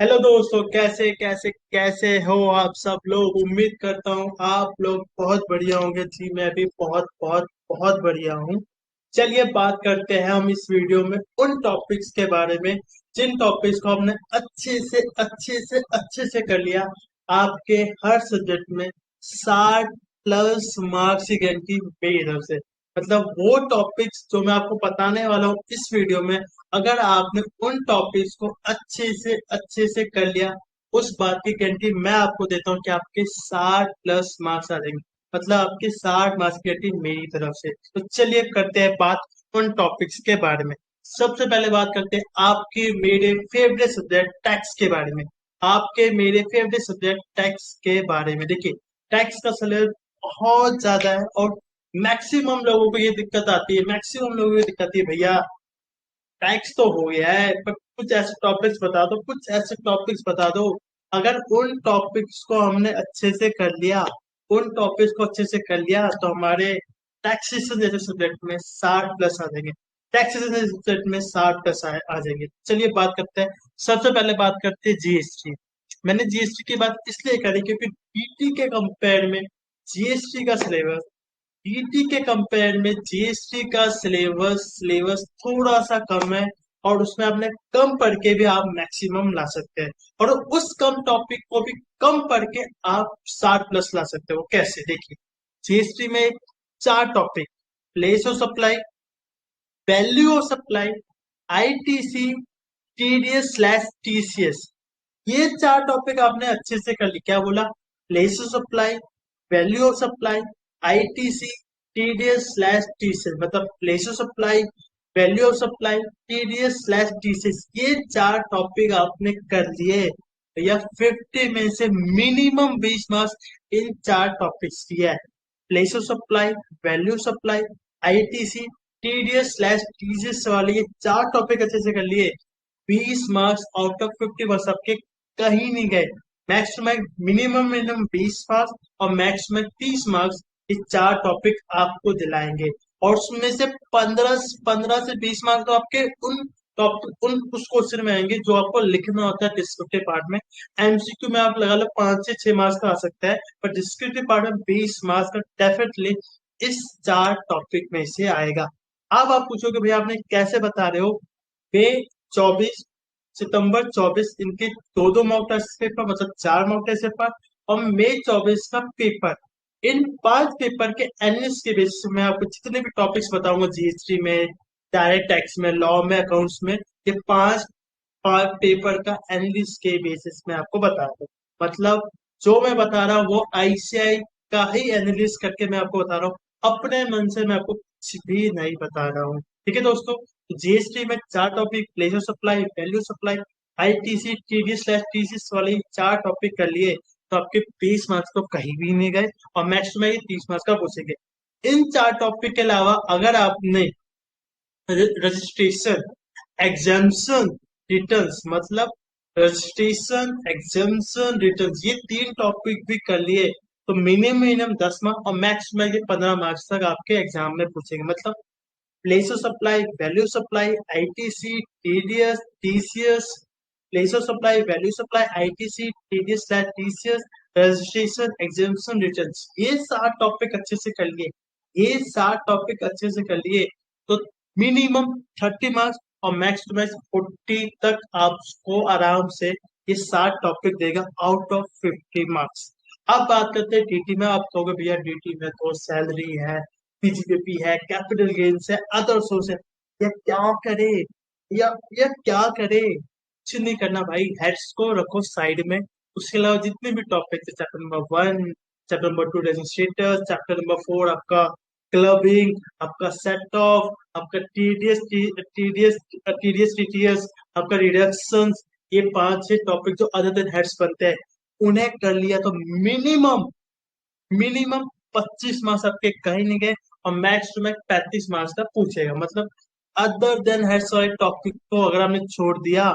Hello दोस्तों, कैसे कैसे कैसे हो आप सब लोग। उम्मीद करता हूँ आप लोग बहुत बढ़िया होंगे। जी मैं भी बहुत बहुत बहुत बढ़िया हूँ। चलिए बात करते हैं हम इस वीडियो में उन टॉपिक्स के बारे में जिन टॉपिक्स को हमने अच्छे से कर लिया। आपके हर सब्जेक्ट में 60+ मार्क्स की गारंटी मेरी तरफ से। मतलब वो टॉपिक्स जो मैं आपको बताने वाला हूँ इस वीडियो में, अगर आपने उन टॉपिक्स को अच्छे से कर लिया, उस बात की गारंटी मैं आपको देता हूँ कि आपके 60+ मार्क्स आ जाएंगे। मतलब आपके 60 मार्क्स की गारंटी मेरी तरफ से। तो चलिए करते हैं बात उन टॉपिक्स के बारे में। सबसे पहले बात करते हैं आपके मेरे फेवरेट सब्जेक्ट टैक्स के बारे में। आपके मेरे फेवरेट सब्जेक्ट टैक्स के बारे में देखिए, टैक्स का सिलेबस बहुत ज्यादा है और मैक्सिमम लोगों को ये दिक्कत आती है। मैक्सिमम लोगों को ये दिक्कत आती है, भैया टैक्स तो हो गया है पर कुछ ऐसे टॉपिक्स बता दो, कुछ ऐसे टॉपिक्स बता दो। अगर उन टॉपिक्स को हमने अच्छे से कर लिया, उन टॉपिक्स को अच्छे से कर लिया तो हमारे टैक्सेशन जैसे सब्जेक्ट में 60+ आ जाएंगे। टैक्सेशन जैसे सब्जेक्ट में 60+ आ जाएंगे। चलिए बात करते हैं। सबसे पहले बात करते हैं जीएसटी। मैंने जीएसटी की बात इसलिए करी क्योंकि डीटी के कंपेयर में जीएसटी का सिलेबस, ईटी के कंपेयर में जीएसटी का सिलेबस थोड़ा सा कम है। और उसमें आपने कम पढ़ के भी आप मैक्सिमम ला सकते हैं। और उस कम टॉपिक को भी कम पढ़ के आप 60+ ला सकते हो। कैसे देखिए, जीएसटी में 4 topic: place of supply, value of supply, ITC, TDS slash TCS. ये 4 टॉपिक आपने अच्छे से कर ली। क्या बोला? Place of supply, value of supply, ITC, TDS slash TCS. मतलब place of supply, value of supply, TDS slash TCS, ये 4 टॉपिक आपने कर लिए। या 50 में से मिनिमम 20 मार्क्स इन 4 टॉपिक्स दिया है। Place of supply, value of supply, ITC, TDS slash TCS वाले ये 4 टॉपिक अच्छे से कर लिए। 20 मार्क्स आउट ऑफ 50 मार्क्स आपके कहीं नहीं गए। Max to max minimum minimum 20 marks और मैक्स में 30 मार्क्स ये 4 टॉपिक आपको दिलाएंगे। और उसमें से 15 से 20 मार्क्स तो आपके उन टॉपिक उन उस क्वेश्चन में आएंगे जो आपको लिखना होता है डिस्क्रिप्टिव पार्ट में। एमसीक्यू में आप लगा लो 5 से 6 मार्क्स का आ सकता है, पर डिस्क्रिप्टिव पार्ट में 20 मार्क्स का डेफिनेटली इस 4 टॉपिक में से आएगा। अब आप पूछोगे भैया आपने कैसे बता रहे हो? वे 24 सितंबर 24 इनके दो दो मॉक टेस्ट पेपर, मतलब 4 मॉक टेस्ट पेपर, और मई 24 का पेपर। इन 5 पेपर के एनालिसिस के बेसिस में आपको जितने भी टॉपिक्स बताऊंगा जीएसटी में, डायरेक्ट टैक्स में, लॉ में, अकाउंट्स में, ये पांच पांच पेपर का एनालिसिस के बेसिस में आपको बता रहा हूँ। मतलब जो मैं बता रहा हूँ वो आईसीआई का ही एनालिसिस करके मैं आपको बता रहा हूँ। अपने मन से मैं आपको कुछ भी नहीं बता रहा हूँ। ठीक है दोस्तों, जीएसटी में 4 topic: pleasure supply, value supply, ITC, TD slash TCS वाले 4 टॉपिक कर लिए तो आपके 20 मार्क्स तो कहीं भी नहीं गए। और मैक्स में ये 30 मार्क्स का पूछेंगे। इन 4 टॉपिक के अलावा अगर आपने रजिस्ट्रेशन, एग्जाम्शन, रिटर्न्स, मतलब रजिस्ट्रेशन, एग्जाम्शन, रिटर्न्स, ये 3 टॉपिक भी कर लिए तो मिनिमम मिनिमम 10 मार्क्स और मैक्स में ये 15 मार्क्स तक आपके एग्जाम में पूछेंगे। मतलब place of supply, value supply, ITC, TDS, TCS, place of supply, value supply, ITC, TDS TCS, registration, examination, returns, ये 7 टॉपिक अच्छे से कर लिए। ये 7 टॉपिक अच्छे से कर लिए तो मिनिमम 30 मार्क्स और मैक्स टू मैक्स 40 तक आपको आराम से ये 7 टॉपिक देगा आउट ऑफ 50 मार्क्स। अब बात करते हैं डीटी में। आप कहोगे भैया डीटी में तो सैलरी है, पीजीपीपी है, कैपिटल गेन्स है, अदर सोर्स है, या क्या करे, या क्या करे? कुछ नहीं करना भाई, हेड्स को रखो साइड में। उसके अलावा जितने भी टॉपिक है, chapter number 1, chapter number 2 registration, chapter number 4 आपका क्लबिंग, आपका सेट ऑफ, आपका टीडीएस टीडीएस टीडीएस टीटीएस, आपका रिडक्शन, ये 5 6 टॉपिक जो अदर देन हेड्स बनते हैं, उन्हें कर लिया तो मिनिमम मिनिमम 25 मार्क्स आपके कहीं नहीं गए। और मैक्स टू मैक्स 35 मार्क्स का पूछेगा। मतलब अदर देन हेड्स वाले टॉपिक को अगर हमने छोड़ दिया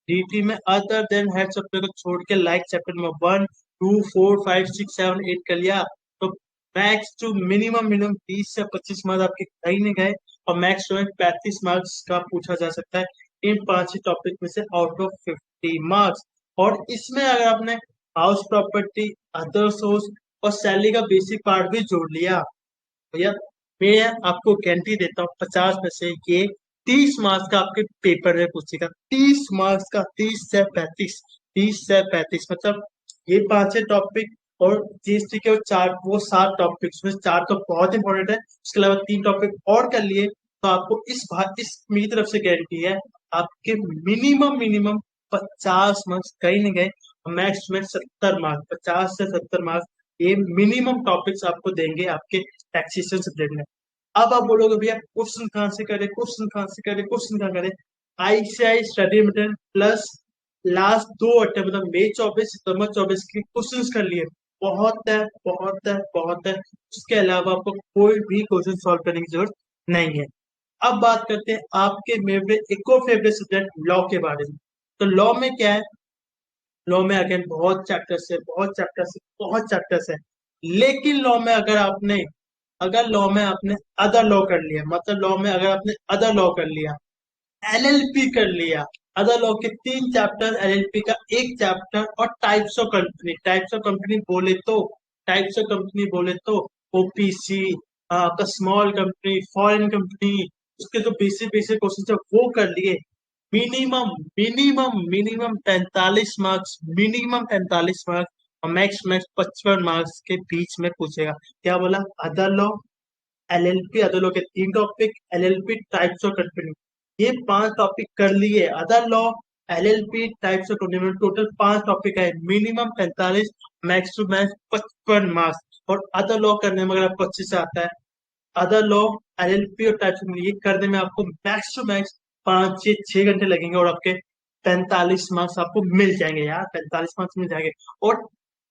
डीटी में, अदर देन हेड्स टॉपिक को छोड़ के लाइक चैप्टर नंबर 1 2 4 5 6 7 8 कर लिया तो मैक्स टू मिनिमम मिनिमम 20 से 25 मार्क्स आपके कहीं नहीं गए। और मैक्स टू मैक्स 35 मार्क्स का पूछा जा सकता है इन 5 ही टॉपिक में से आउट ऑफ 50 मार्क्स। और इसमें अगर आपने हाउस प्रॉपर्टी, अदर सोर्स और सैलरी का बेसिक पार्ट भी जोड़ लिया भैया, मैं आपको गारंटी देता हूँ 50 में से ये 30 मार्क्स का आपके पेपर में पूछेगा। 30 मार्क्स का, 30 से 35, 30 से 35 मतलब ये 5 टॉपिक और जीएसटी के वो चार, वो 7 टॉपिक्स में 4 तो बहुत इंपॉर्टेंट है, उसके अलावा 3 टॉपिक और कर लिए तो आपको इस मेरी तरफ से गारंटी है आपके मिनिमम मिनिमम 50 मार्क्स कहीं नहीं गए, मैक्स में 70 मार्क्स, 50 से 70 मार्क्स ये मिनिमम टॉपिक्स आपको देंगे आपके टैक्सेशन सब्जेक्ट में। अब आप बोलोगे भैया क्वेश्चन कहाँ से करें, क्वेश्चन कहाँ से करें, क्वेश्चन कहाँ करें? ICI study material plus last 2 attempt मतलब मई 24 सितंबर 24 के क्वेश्चन कर लिए, बहुत है, बहुत है, बहुत है। उसके अलावा आपको कोई भी क्वेश्चन सॉल्व करने की जरूरत नहीं है। अब बात करते हैं आपके मेरे एक और फेवरेट सब्जेक्ट लॉ के बारे में। तो लॉ में क्या है? लॉ में अगेन बहुत चैप्टर्स है, बहुत चैप्टर्स है, बहुत चैप्टर्स है। लेकिन लॉ में अगर लॉ में आपने अदर लॉ कर लिया, मतलब लॉ में अगर आपने अदर लॉ कर लिया, एलएलपी कर लिया, अदर लॉ के 3 चैप्टर, एलएलपी का 1 चैप्टर और types of company, types of company बोले तो ओपीसी, आपका स्मॉल कंपनी, फॉरेन कंपनी, उसके जो बेसिक बेसिक क्वेश्चन है वो कर लिए। Minimum minimum 45 marks, minimum 45 marks और मैक्स मैक्स 55 मार्क्स के बीच में पूछेगा। क्या बोला? Other law, LLP, other law के 3 topic, LLP types of company, ये 5 टॉपिक कर लिए। Other law, LLP, types of company में टोटल 5 टॉपिक है, minimum 45, max to max 55 marks. और अदर लॉ करने में अगर आपको अच्छे से आता है, अदर लॉ, एलएलपी और टाइप्स ऑफ ये करने में आपको मैक्स टू मैक्स 5 से 6 घंटे लगेंगे और आपके 45 मार्क्स आपको मिल जाएंगे यार, 45 मार्क्स मिल जाएंगे। और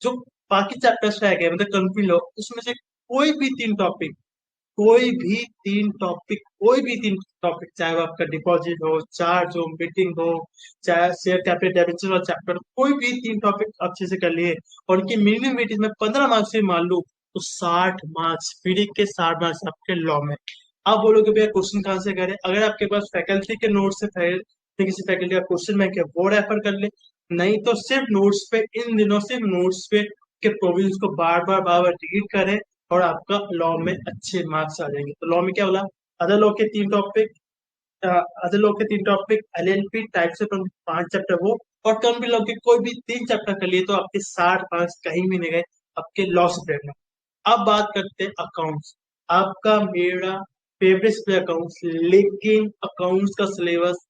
जो बाकी चैप्टर्स रह गए मतलब कंपनी लॉ, उसमें से कोई भी 3 टॉपिक, कोई भी तीन टॉपिक, चाहे वो आपका डिपॉजिट हो, चार्ज हो, मीटिंग हो, चाहे शेयर कैपिटल डिबेंचर वाला चैप्टर, कोई भी 3 टॉपिक अच्छे से कर लिए और उनकी मिनिमम वेटेज में 15 मार्क्स से मान लो तो 60 मार्क्स, फ्री के 60 मार्क्स आपके लॉ में। आप बोलोगे भैया क्वेश्चन कहाँ से करें? अगर आपके पास फैकल्टी के नोट्स से किसी फैकल्टी का क्वेश्चन बैंक है वो रेफर कर ले, नहीं तो सिर्फ नोट्स पे, इन दिनों सिर्फ नोट्स पे के प्रोविजन को बार बार रीड करें और आपका लॉ में अच्छे मार्क्स आ जाएंगे। तो लॉ में क्या बोला? अदर लॉ के 3 topic, LLP types of 5 chapter वो, और कंपनी लॉ के कोई भी 3 चैप्टर कर लिए तो आपके 60 मार्क्स कहीं भी नहीं गए आपके लॉ सब्जेक्ट में। अब बात करते हैं अकाउंट्स, आपका मेरा फेवरेट सब्जेक्ट अकाउंट्स, लेकिन अकाउंट्स का सिलेबस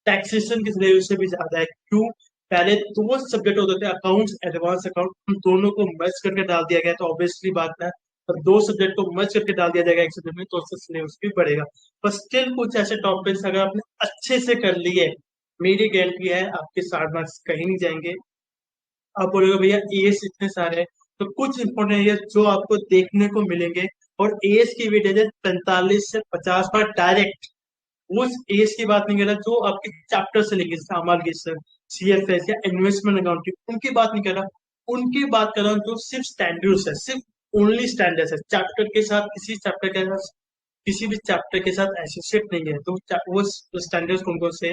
टैक्सेशन के सिलेबस से भी ज्यादा है। क्यों? पहले 2 सब्जेक्ट होते थे, अकाउंट्स, एडवांस अकाउंट, उन दोनों को मर्ज करके डाल दिया गया, तो ऑब्वियसली बात है अब 2 सब्जेक्ट को मर्ज करके डाल दिया जाएगा एक सब्जेक्ट में तो उससे सिलेबस भी बढ़ेगा। पर स्टिल कुछ ऐसे टॉपिक्स अगर आपने अच्छे से कर लिए, मेरी गारंटी है आपके 60 मार्क्स कहीं नहीं जाएंगे। आप बोलोगे भैया एएस इतने सारे हैं, तो कुछ इंपॉर्टेंट एरिया जो आपको देखने को मिलेंगे, और एएस की वेटेज है 45 से 50 मार्क्स डायरेक्ट। उस एज की बात नहीं कर रहा जो आपके चैप्टर से लेंगे, जैसे अमालगेशन, सीएफएस या इन्वेस्टमेंट अकाउंटिंग, उनकी बात नहीं कर रहा, उनकी बात कर रहा हूँ जो सिर्फ स्टैंडर्ड्स है, सिर्फ ओनली स्टैंडर्ड्स है, चैप्टर के साथ, किसी भी चैप्टर के साथ एसोसिएट नहीं है, तो वो स्टैंडर्ड्स कौन कौन से?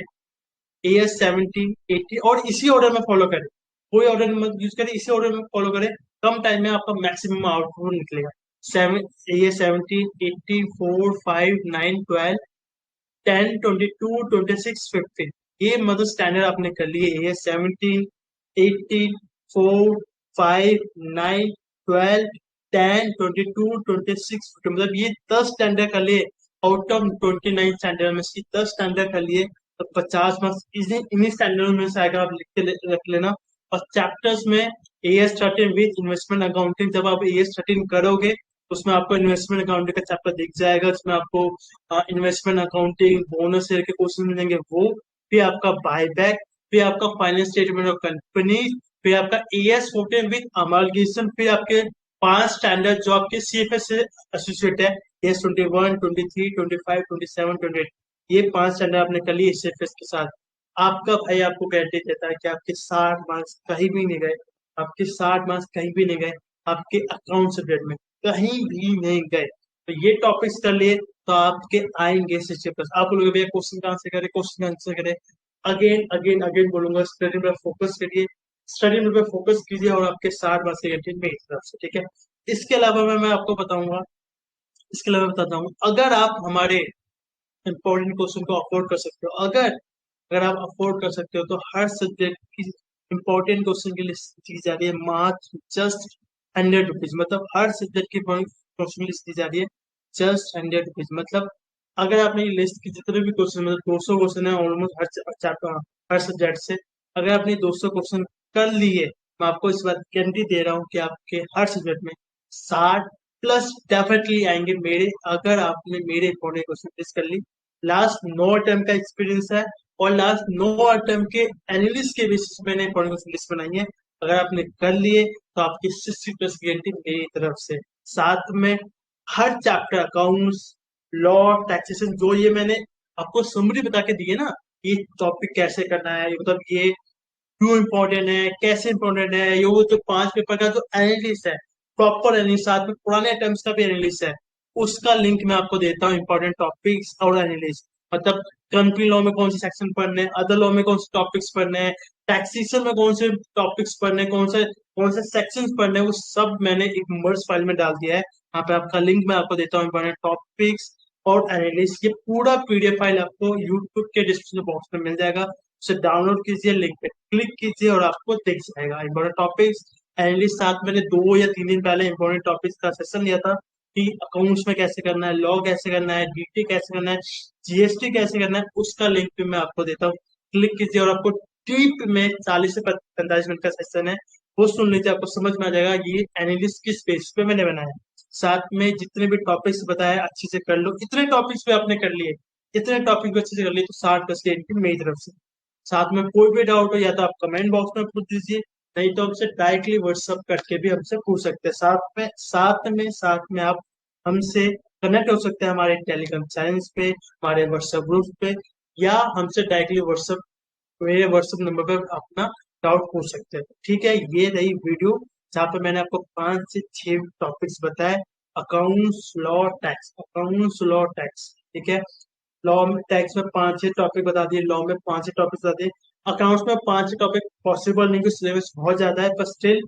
एएस 70, 80, और इसी ऑर्डर में फॉलो करें, कोई ऑर्डर मत यूज करें, इसी ऑर्डर में फॉलो करें, कम टाइम में आपका मैक्सिमम आउटपुट निकलेगा। 7 ए 70, 84, 5, 9, 12, 10, 22, 26, 15, ये मतलब स्टैंडर्ड आपने कर लिए। ये 17, 18, 4, 5, 9, 12, 10, 22, 26, मतलब ये 10 स्टैंडर्ड कर लिए आउट ऑफ 29 स्टैंडर्ड में से 10 स्टैंडर्ड कर लिए, तो 50 मार्क्स इन्हीं स्टैंडर्ड में से आएगा, आप लिख के रख लेना। और चैप्टर्स में AS 13 विद इन्वेस्टमेंट अकाउंटिंग, जब आप AS 13 करोगे उसमें आपको इन्वेस्टमेंट अकाउंटिंग का चैप्टर दिख जाएगा, उसमें आपको इन्वेस्टमेंट अकाउंटिंग, बोनस शेयर के क्वेश्चन मिलेंगे वो, फिर आपका बायबैक, फिर आपका फाइनेंशियल स्टेटमेंट ऑफ कंपनी, फिर आपका AS 14 विद अमालगेशन, फिर आपके 5 स्टैंडर्ड जो आपके CFS से एसोसिएट है, AS 21, 23, 25, 27, 28, ये 5 स्टैंडर्ड आपने कर लिए CFS के साथ। आपका भाई आपको गारंटी देता है कि आपके 60 मार्क्स कहीं भी नहीं गए, आपके 60 मार्क्स कहीं भी नहीं गए, आपके अकाउंट सब्जेक्ट में कहीं भी नहीं गए। तो ये टॉपिक्स कर लिए तो आपके आएंगे 60 प्लस। आप बोलोगे भैया क्वेश्चन कहाँ से करें, क्वेश्चन आंसर करें? अगेन अगेन अगेन बोलूंगा, स्टडी पर फोकस करिए, स्टडी मोड पे फोकस कीजिए और आपके 60 मार्क्स की गारंटी मेरी तरफ से, ठीक है। इसके अलावा मैं आपको बताऊंगा, इसके अलावा बताता हूँ, अगर आप हमारे इंपॉर्टेंट क्वेश्चन को अफोर्ड कर सकते हो, अगर अगर आप अफोर्ड कर सकते हो, तो हर सब्जेक्ट की इंपॉर्टेंट क्वेश्चन की लिस्ट दी जा रही है मात्र जस्ट 100 रुपीज। मतलब हर सब्जेक्ट की क्वेश्चन लिस्ट दी जा रही है जस्ट 100 रुपीज। मतलब अगर आपने ये लिस्ट की जितने भी क्वेश्चन, मतलब 200 क्वेश्चन है ऑलमोस्ट हर चैप्टर, हर सब्जेक्ट से, अगर आपने 200 क्वेश्चन कर लिए, मैं आपको इस बात गारंटी दे रहा हूँ कि आपके हर सब्जेक्ट में 60+ डेफिनेटली आएंगे मेरे, अगर आपने मेरे इंपॉर्टेंट क्वेश्चन लिस्ट कर ली। लास्ट 9 अटेम्प्ट का एक्सपीरियंस है, और लास्ट 9 अटेम्प्ट के एनालिस्ट के बेसिस पे मैंने इंपॉर्टेंट क्वेश्चन लिस्ट बनाई है। अगर आपने कर लिए तो आपकी 60+ गारंटी मेरी तरफ से। साथ में हर चैप्टर, अकाउंट्स, लॉ, टैक्सेशन, जो ये मैंने आपको समरी बता के दी है ना, ये टॉपिक कैसे करना है, मतलब ये क्यों इम्पोर्टेंट है, कैसे इम्पोर्टेंट है, ये वो जो 5 पेपर का जो एनालिसिस है, प्रॉपर एनालिसिस, साथ में पुराने अटेम्प्ट का भी एनालिसिस है, उसका लिंक मैं आपको देता हूँ, इंपॉर्टेंट टॉपिक्स और एनालिसिस। मतलब कंट्री लॉ में कौन से सेक्शन पढ़ने हैं, अदर लॉ में कौन से टॉपिक्स पढ़ने हैं, टैक्सेशन में कौन से टॉपिक्स पढ़ने हैं, कौन से सेक्शंस पढ़ने हैं, वो सब मैंने एक मर्ज फाइल में डाल दिया है। यहाँ पे आपका लिंक मैं आपको देता हूँ, इंपॉर्टेंट टॉपिक्स और एनालिसिस। ये पूरा पीडीएफ फाइल आपको यूट्यूब के डिस्क्रिप्शन बॉक्स में मिल जाएगा, उसे डाउनलोड कीजिए, लिंक पे क्लिक कीजिए और आपको दिख जाएगा इंपॉर्टेंट टॉपिक्स एनालिस्ट। साथ मैंने 2 या 3 दिन पहले इंपॉर्टेंट टॉपिक्स का सेशन लिया था कि अकाउंट्स में कैसे करना है, लॉ कैसे करना है, डीटी कैसे करना है, जीएसटी कैसे करना है, उसका लिंक भी मैं आपको देता हूँ। क्लिक कीजिए और आपको डीप में 40 से 45 मिनट का सेशन है, वो सुन लीजिए, आपको समझ में आ जाएगा ये एनालिस्ट किस बेस पे मैंने बनाया है। साथ में जितने भी टॉपिक्स बताए अच्छे से कर लो, इतने टॉपिक्स पे आपने कर लिए, इतने टॉपिक को अच्छे से कर लिए, तो 60+ की मेरी तरफ से। साथ में कोई भी डाउट हो या तो आप कमेंट बॉक्स में पूछ दीजिए, नहीं तो हमसे डायरेक्टली व्हाट्सअप करके भी हमसे पूछ सकते हैं। साथ में आप हमसे कनेक्ट हो सकते हैं हमारे टेलीग्राम चैनल्स पे, हमारे व्हाट्सएप ग्रुप पे, या हमसे डायरेक्टली व्हाट्सएप, मेरे व्हाट्सएप नंबर पर अपना डाउट पूछ सकते हैं। ठीक है, ये रही वीडियो जहाँ पे मैंने आपको 5 से 6 टॉपिक्स बताए, accounts, law, tax, accounts, law, tax, ठीक है। लॉ में, टैक्स में 5 6 टॉपिक बता दिए, लॉ में 5 6 टॉपिक बता दिए, अकाउंट्स में 5 6 टॉपिक पॉसिबल नहीं, क्योंकि सिलेबस बहुत ज्यादा है, पर स्टिल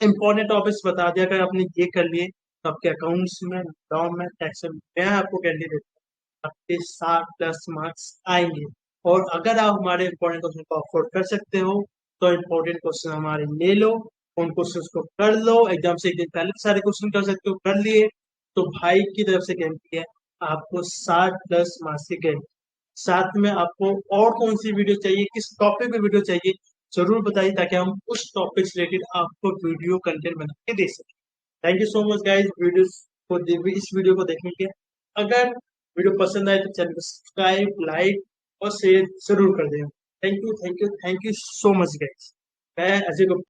इंपॉर्टेंट टॉपिक्स बता दिया। अगर आपने ये कर लिए तो आपके अकाउंट्स में, लॉ में, टैक्स में मैं आपको गारंटी देता हूँ आपके 60+ मार्क्स आएंगे। और अगर आप हमारे इंपॉर्टेंट क्वेश्चन को अफोर्ड कर सकते हो, तो इंपॉर्टेंट क्वेश्चन हमारे ले लो, उन क्वेश्चन को कर लो, एग्जाम से एक दिन पहले सारे क्वेश्चन कर सकते हो, कर लिए तो भाई की तरफ से गारंटी है आपको 60+ मार्क्स की गारंटी। साथ में आपको और कौन सी वीडियो चाहिए, किस टॉपिक पे वीडियो चाहिए, जरूर बताइए, ताकि हम उस टॉपिक से रिलेटेड आपको वीडियो कंटेंट बना के दे सकें। Thank you so much guys, इस वीडियो को देखने के। अगर वीडियो पसंद आए तो चैनल को सब्सक्राइब, लाइक और शेयर जरूर कर दें। Thank you, thank you, thank you so much guys. मैं अजय गुप्ता।